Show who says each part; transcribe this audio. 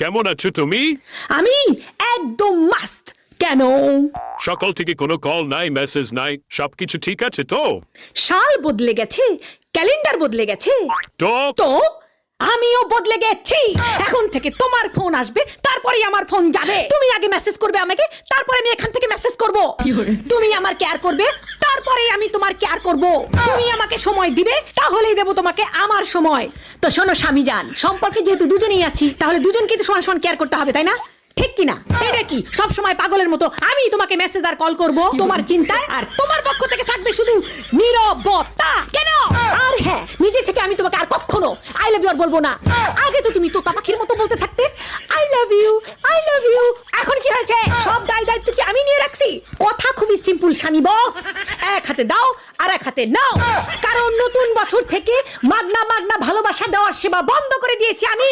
Speaker 1: কেমন আছো তুমি?
Speaker 2: আমি একদম মাস্ত। কেন?
Speaker 1: সকাল থেকে কোনো কল নাই, মেসেজ নাই, সবকিছু ঠিক আছে তো?
Speaker 2: সাল বদলে গেছে, ক্যালেন্ডার বদলে গেছে,
Speaker 1: তো
Speaker 2: তো আমিও বদলে গেছি। এখন থেকে তোমার ফোন আসবে, তারপরেই আমার ফোন যাবে। তুমি আগে মেসেজ করবে আমাকে, তারপরে আমি এখান থেকে মেসেজ করব। তুমি আমার কেয়ার করবে, তারপরেই আমি তোমার কেয়ার করব। তুমি আমাকে সময় দিবে, তাহলেই দেব তোমাকে আমার সময়। তো শোনো স্বামীজান, সম্পর্কে যেহেতু দুজনেই আছি, তাহলে দুজনকে তো সমান সমান কেয়ার করতে হবে, তাই না? ঠিক কিনা? এটা কি সব সময় পাগলের মতো আমি তোমাকে মেসেজ আর কল করব তোমার চিন্তায়, আর তোমার পক্ষ থেকে থাকবে শুধু নীরবতা? কেন? আর হ্যাঁ, নিজে থেকে আমি তোমাকে আর কখনো আই লাভ ইউ আর বলবো না। আগে তো তুমি তোতা পাখির মতো বলতে থাকতে I love you, I love you. এখন কি হয়েছে? সব দায়িত্ব কি আমি নিয়ে রাখছি? কথা খুবই সিম্পল স্বামী বস, এক হাতে দাও আর এক হাতে নাও। কারণ নতুন বছর থেকে মাগনা মাগনা ভালোবাসা দেওয়ার সেবা বন্ধ করে দিয়েছি আমি।